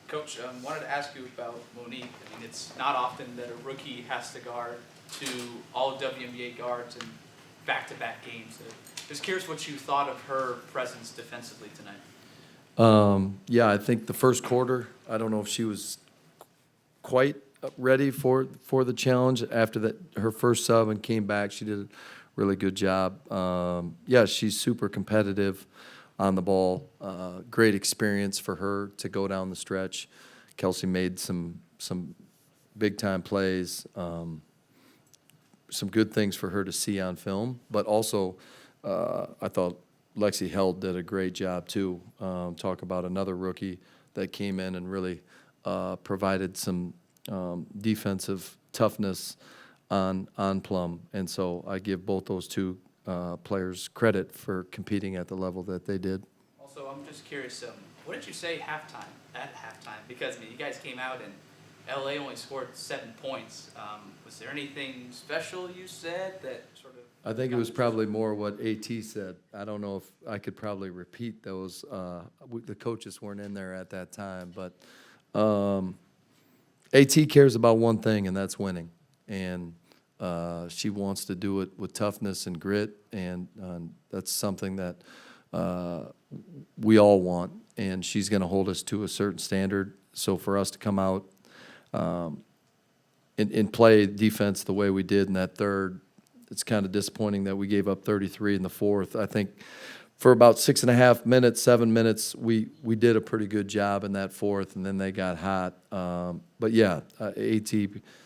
Coach, wanted to ask you about Monique. I mean, it's not often that a rookie has to guard two all WNBA guards in back-to-back games. Just curious what you thought of her presence defensively tonight. Yeah, I think the first quarter, I don't know if she was quite ready for the challenge after that her first sub and came back. She did a really good job. Yeah, she's super competitive on the ball. Great experience for her to go down the stretch. Kelsey made some big time plays. Some good things for her to see on film, but also I thought Lexi Held did a great job too. Talk about another rookie that came in and really provided some defensive toughness on Plum, and so I give both those two players credit for competing at the level that they did. Also, I'm just curious, what did you say at halftime? Because I mean, you guys came out and LA only scored 7 points. Was there anything special you said that sort of? I think it was probably more what AT said. I don't know if I could probably repeat those. The coaches weren't in there at that time, but AT cares about one thing, and that's winning. And she wants to do it with toughness and grit, and that's something that we all want. And she's going to hold us to a certain standard. So for us to come out and play defense the way we did in that third, it's kind of disappointing that we gave up 33 in the fourth. I think for about 6.5 minutes, 7 minutes, we did a pretty good job in that fourth, and then they got hot. But yeah, AT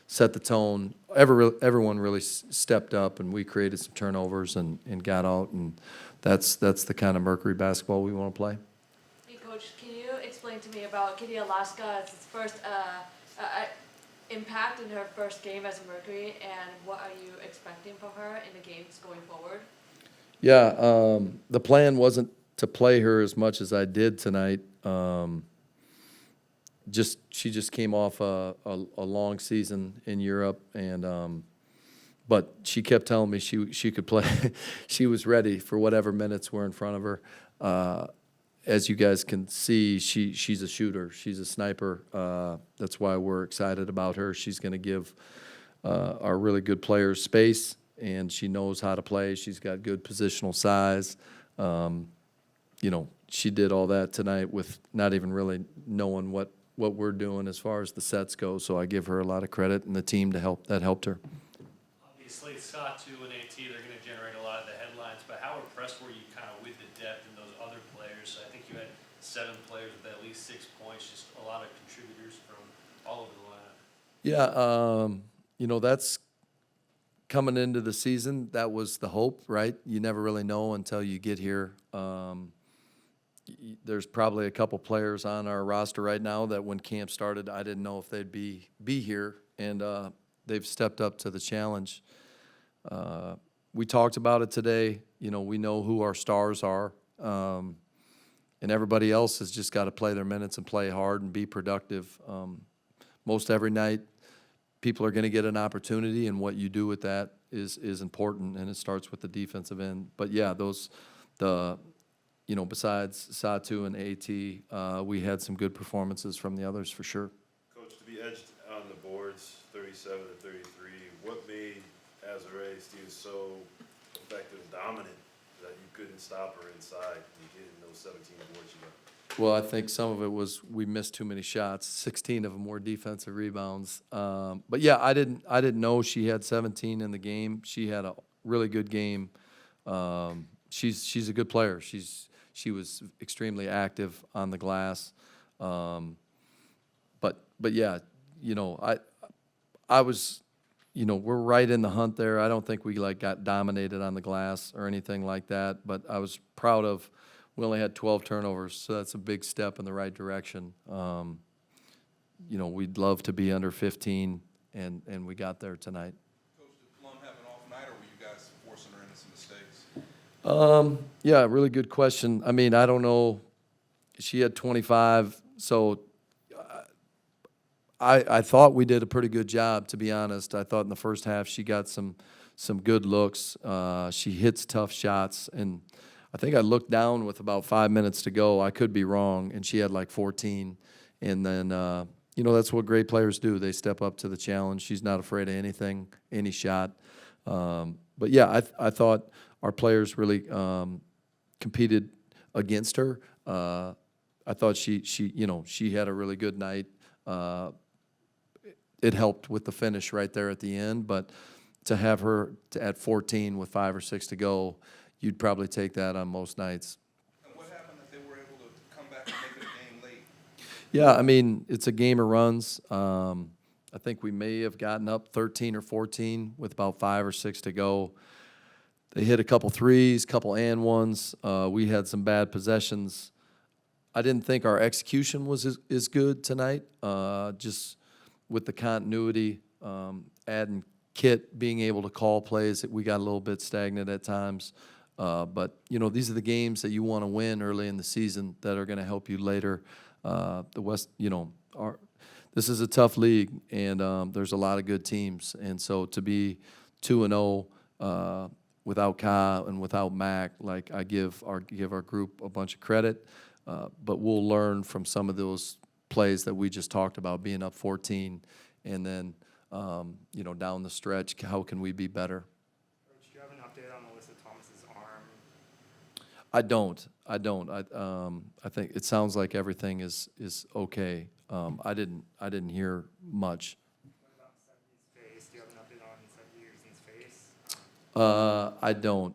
set the tone. Everyone really stepped up, and we created some turnovers and got out, and that's the kind of Mercury basketball we want to play. Hey, Coach, can you explain to me about Kahleah Copper's first impact in her first game as a Mercury, and what are you expecting from her in the games going forward? Yeah, the plan wasn't to play her as much as I did tonight. She just came off a long season in Europe, and but she kept telling me she could play. She was ready for whatever minutes were in front of her. As you guys can see, she's a shooter. She's a sniper. That's why we're excited about her. She's going to give our really good players space, and she knows how to play. She's got good positional size. She did all that tonight with not even really knowing what we're doing as far as the sets go. So I give her a lot of credit, and the team that helped her. Obviously, Satu and AT, they're going to generate a lot of the headlines, but how impressed were you kind of with the depth in those other players? I think you had 7 players with at least 6 points, just a lot of contributors from all over the lineup. Yeah, that's coming into the season. That was the hope, right? You never really know until you get here. There's probably a couple players on our roster right now that when camp started, I didn't know if they'd be here, and they've stepped up to the challenge. We talked about it today. We know who our stars are, and everybody else has just got to play their minutes and play hard and be productive. Most every night, people are going to get an opportunity, and what you do with that is important, and it starts with the defensive end. But yeah, besides Satu and AT, we had some good performances from the others for sure. Coach, to be edged on the boards, 37 to 33, what made Azurá Stevens so effective and dominant that you couldn't stop her inside and getting those 17 boards you got? Well, I think some of it was we missed too many shots. 16 of them were defensive rebounds. But yeah, I didn't know she had 17 in the game. She had a really good game. She's a good player. She was extremely active on the glass. But yeah, I was, we're right in the hunt there. I don't think we got dominated on the glass or anything like that, but I was proud of, we only had 12 turnovers, so that's a big step in the right direction. We'd love to be under 15, and we got there tonight. Coach, did Plum have an off night, or were you guys forcing her into some mistakes? Yeah, really good question. I mean, I don't know. She had 25, so I thought we did a pretty good job, to be honest. I thought in the first half she got some good looks. She hits tough shots, and I think I looked down with about 5 minutes to go. I could be wrong, and she had like 14. And then, you know, that's what great players do. They step up to the challenge. She's not afraid of anything, any shot. But yeah, I thought our players really competed against her. I thought she had a really good night. It helped with the finish right there at the end, but to have her at 14 with 5 or 6 to go, you'd probably take that on most nights. And what happened that they were able to come back and make it a game late? Yeah, I mean, it's a game of runs. I think we may have gotten up 13 or 14 with about 5 or 6 to go. They hit a couple threes, couple and ones. We had some bad possessions. I didn't think our execution was as good tonight, just with the continuity, adding Kit being able to call plays. We got a little bit stagnant at times. But, you know, these are the games that you want to win early in the season that are going to help you later. The West, you know, this is a tough league, and there's a lot of good teams. And so to be 2-0 without Ka and without Mac, like I give our group a bunch of credit. But we'll learn from some of those plays that we just talked about, being up 14, and then you know, down the stretch, how can we be better? Coach, do you have an update on Melissa Thomas's arm? I don't. I think it sounds like everything is okay. I didn't hear much. What about Seti's face? Do you have an update on Seti Urson's face? I don't.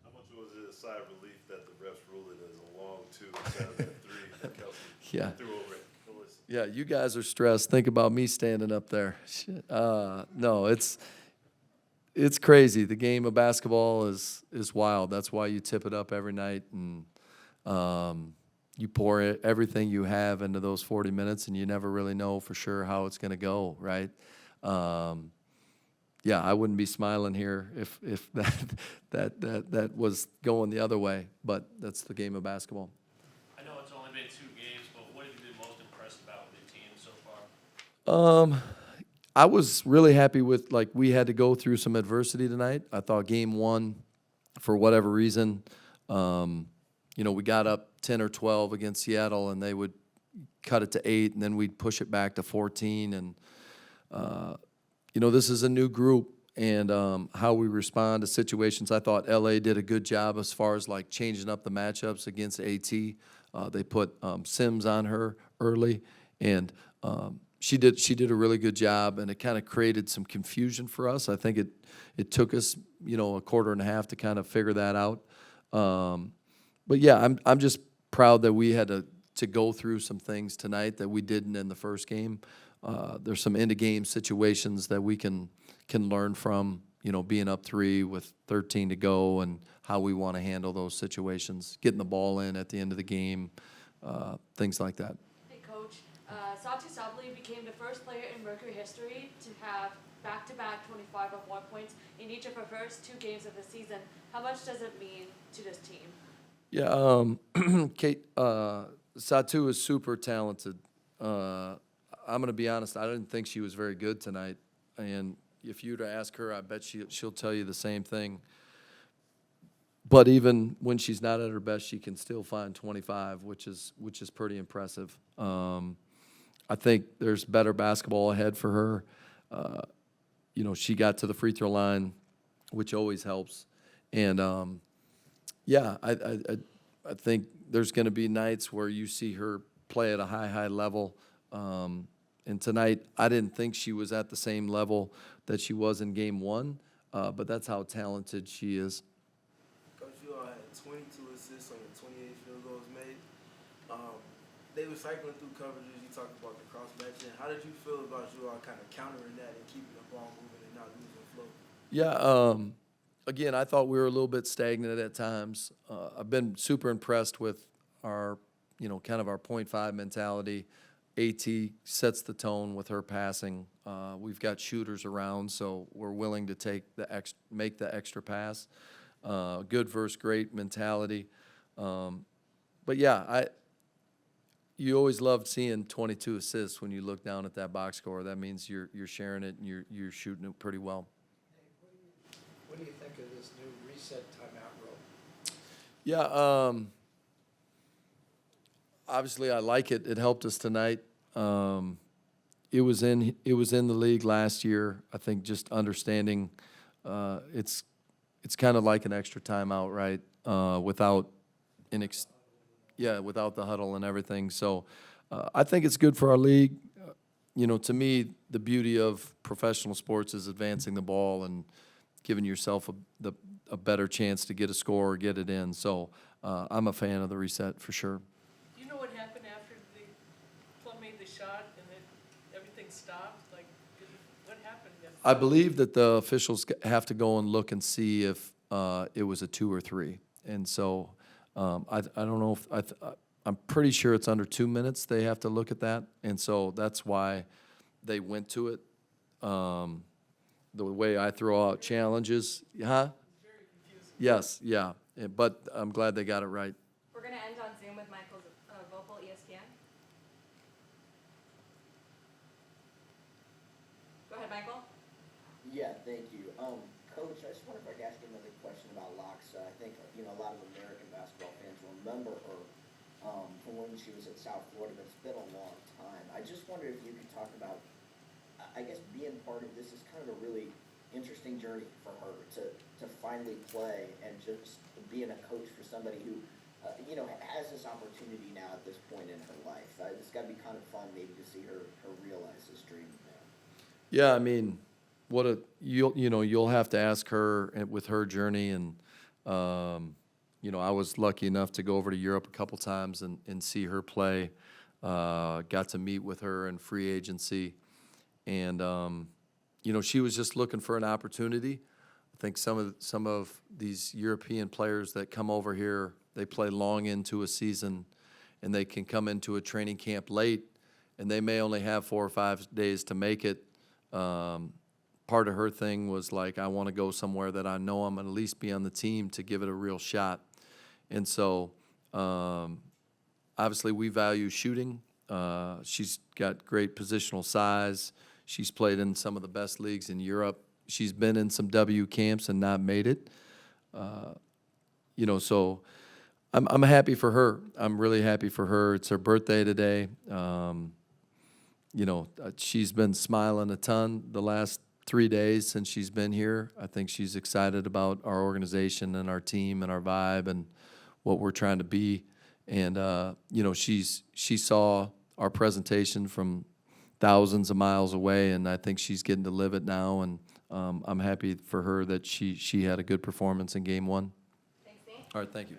How much was it a sigh of relief that the refs ruled it as a long 2 instead of that 3 that Kelsey Yeah. threw over it? Melissa. Yeah, you guys are stressed. Think about me standing up there. Shit. No, it's crazy. The game of basketball is wild. That's why you tip it up every night, and you pour everything you have into those 40 minutes, and you never really know for sure how it's going to go, right? Yeah, I wouldn't be smiling here if that was going the other way, but that's the game of basketball. I know it's only been 2 games, but what have you been most impressed about with the team so far? I was really happy with, like, we had to go through some adversity tonight. I thought game 1, for whatever reason, you know, we got up 10 or 12 against Seattle, and they would cut it to 8, and then we'd push it back to 14. And, you know, this is a new group, and how we respond to situations. I thought LA did a good job as far as, like, changing up the matchups against AT. They put Sims on her early, and she did a really good job, and it kind of created some confusion for us. I think it took us, you know, a quarter and a half to kind of figure that out. But yeah, I'm just proud that we had to go through some things tonight that we didn't in the first game. There's some end-of-game situations that we can learn from, you know, being up 3 with 13 to go, and how we want to handle those situations, getting the ball in at the end of the game, things like that. Hey, Coach. Satu Sabli became the first player in Mercury history to have back-to-back 25 or more points in each of her first 2 games of the season. How much does it mean to this team? Yeah, Kate, Satu is super talented. I'm going to be honest, I didn't think she was very good tonight. And if you were to ask her, I bet she'll tell you the same thing. But even when she's not at her best, she can still find 25, which is pretty impressive. I think there's better basketball ahead for her. You know, she got to the free throw line, which always helps. And yeah, I think there's going to be nights where you see her play at a high level. And tonight, I didn't think she was at the same level that she was in game 1, but that's how talented she is. Coach, you all had 22 assists on your 28 field goals made. They were cycling through coverages. You talked about the cross matching. How did you feel about you all kind of countering that and keeping the ball moving and not losing flow? Yeah, again, I thought we were a little bit stagnant at times. I've been super impressed with our, you know, kind of our 0.5 mentality. AT sets the tone with her passing. We've got shooters around, so we're willing to make the extra pass. Good versus great mentality. But yeah, you always loved seeing 22 assists when you look down at that box score. That means you're sharing it and you're shooting it pretty well. What do you think of this new reset timeout rule? Yeah, obviously, I like it. It helped us tonight. It was in the league last year. I think just understanding it's kind of like an extra timeout, right? Without without the huddle and everything. So I think it's good for our league. To me, the beauty of professional sports is advancing the ball and giving yourself a better chance to get a score or get it in. So I'm a fan of the reset for sure. Do you know what happened after the Plum made the shot and then everything stopped? Like, what happened? I believe that the officials have to go and look and see if it was a 2 or 3. And so I don't know if I'm pretty sure it's under 2 minutes. They have to look at that, and so that's why they went to it. The way I throw out challenges, huh? Very confusing. Yes, yeah, but I'm glad they got it right. We're gonna end on Zoom with Michael Vopel, ESPN. Go ahead, Michael. Yeah, thank you. Coach, I just wonder if I could ask you another question about Loxa. I think, a lot of American basketball fans will remember her from when she was at South Florida, but it's been a long time. I just wonder if you could talk about, I guess, being part of this is kind of a really interesting journey for her to finally play and just being a coach for somebody who, has this opportunity now at this point in her life. It's got to be kind of fun maybe to see her realize this dream now. Yeah, I mean, you'll have to ask her with her journey, and I was lucky enough to go over to Europe a couple times and see her play. Got to meet with her in free agency, and she was just looking for an opportunity. I think some of these European players that come over here, they play long into a season, and they can come into a training camp late, and they may only have 4 or 5 days to make it. Part of her thing was like, I want to go somewhere that I know I'm going to at least be on the team to give it a real shot. And so, obviously, we value shooting. She's got great positional size. She's played in some of the best leagues in Europe. She's been in some W camps and not made it. So I'm happy for her. I'm really happy for her. It's her birthday today. She's been smiling a ton the last 3 days since she's been here. I think she's excited about our organization and our team and our vibe and what we're trying to be. And, she saw our presentation from thousands of miles away, and I think she's getting to live it now. And I'm happy for her that she had a good performance in Game 1. Thanks, Nate. All right, thank you.